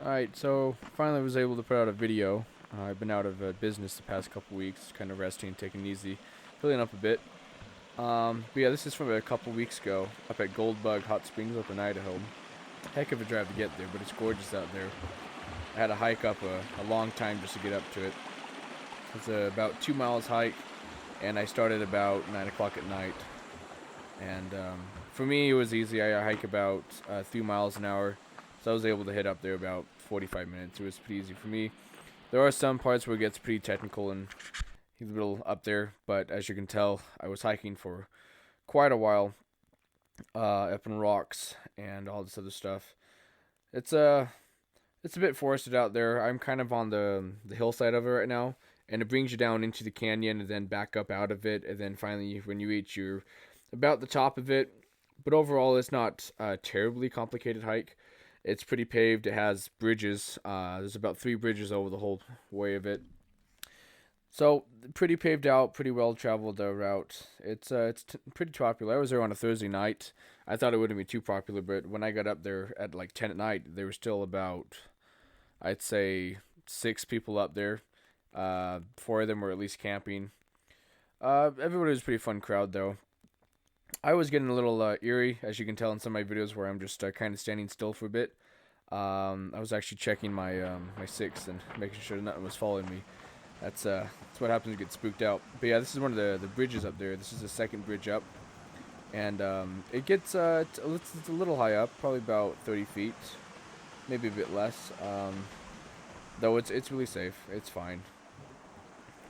Alright, so finally was able to put out a video. I've been out of business the past couple weeks, kind of resting, taking it easy, healing up a bit. But yeah, this is from a couple weeks ago, up at GoldBug Hotsprings up in Idaho. Heck of a drive to get there, but it's gorgeous out there. I had to hike up a long time just to get up to it. It's about 2 miles hike, and I started about 9 o'clock at night. And for me, it was easy. I hike about 3 miles an hour. So I was able to hit up there about 45 minutes. It was pretty easy for me. There are some parts where it gets pretty technical and a little up there, but as you can tell, I was hiking for quite a while, up in rocks and all this other stuff. It's it's a bit forested out there. I'm kind of on the hillside of it right now, and it brings you down into the canyon and then back up out of it, and then finally when you reach you're about the top of it. But overall, it's not a terribly complicated hike. It's pretty paved. It has bridges. There's about 3 bridges over the whole way of it. So pretty paved out, pretty well traveled route. It's pretty popular. I was there on a Thursday night. I thought it wouldn't be too popular, but when I got up there at like 10 at night, there were still about, I'd say, 6 people up there. 4 of them were at least camping. Everybody was a pretty fun crowd though. I was getting a little eerie, as you can tell in some of my videos where I'm just kind of standing still for a bit. I was actually checking my six and making sure nothing was following me. That's what happens when you get spooked out. But yeah, this is one of the bridges up there. This is the second bridge up, and it gets it's a little high up, probably about 30 feet, maybe a bit less. Though it's really safe. It's fine.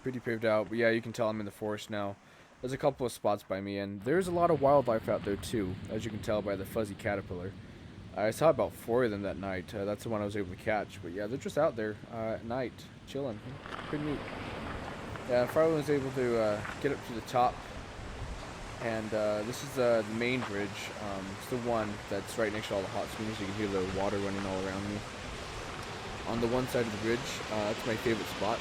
Pretty paved out. But yeah, you can tell I'm in the forest now. There's a couple of spots by me, and there's a lot of wildlife out there too, as you can tell by the fuzzy caterpillar. I saw about 4 of them that night. That's the one I was able to catch. But yeah, they're just out there at night, chilling. Pretty neat. Yeah, Farland was able to get up to the top, and this is the main bridge. It's the one that's right next to all the hot springs. You can hear the water running all around me. On the one side of the bridge, that's my favorite spot.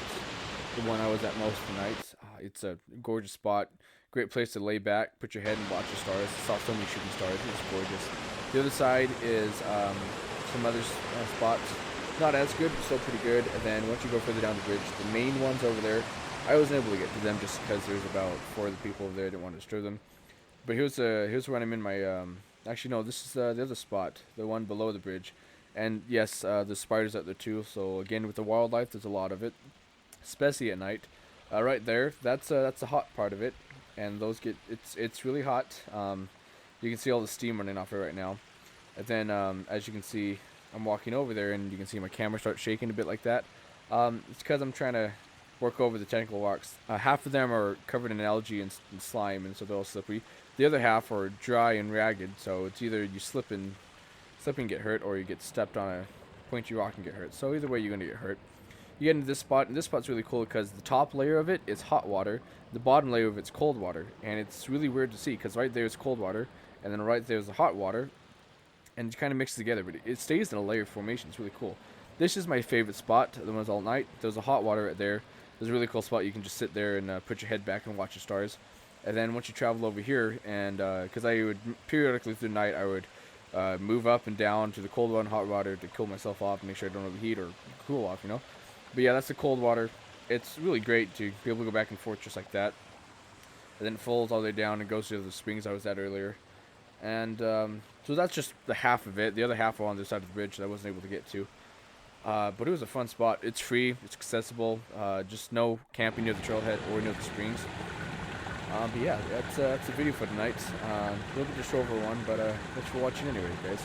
The one I was at most of the nights. It's a gorgeous spot. Great place to lay back, put your head and watch the stars. I saw so many shooting stars. It's gorgeous. The other side is some other spots. Not as good, but still pretty good. And then once you go further down the bridge, the main ones over there, I wasn't able to get to them just because there's about 4 of the people over there. I didn't want to disturb them. But here's when I'm in my actually no, this is the other spot, the one below the bridge. And yes, there's spiders out there too. So again, with the wildlife, there's a lot of it, especially at night. Right there, that's the hot part of it, and those it's really hot. You can see all the steam running off it right now. And then as you can see, I'm walking over there, and you can see my camera start shaking a bit like that. It's because I'm trying to work over the technical rocks. Half of them are covered in algae and slime, and so they're all slippery. The other half are dry and ragged, so it's either you slip and get hurt, or you get stepped on a pointy rock and get hurt. So either way, you're gonna get hurt. You get into this spot, and this spot's really cool because the top layer of it is hot water, the bottom layer of it's cold water, and it's really weird to see because right there is cold water, and then right there is the hot water, and it kind of mixes together, but it stays in a layer formation. It's really cool. This is my favorite spot, the ones all night. There's a hot water right there. There's a really cool spot. You can just sit there and put your head back and watch the stars. And then once you travel over here, and because I would periodically through the night, I would move up and down to the cold water and hot water to cool myself off and make sure I don't overheat or cool off, you know. But yeah, that's the cold water. It's really great to be able to go back and forth just like that. And then it folds all the way down and goes to the springs I was at earlier. And so that's just the half of it. The other half are on the other side of the bridge that I wasn't able to get to. But it was a fun spot. It's free. It's accessible. Just no camping near the trailhead or near the springs. But yeah, that's the video for tonight. A little bit just over one, but thanks for watching anyway, guys.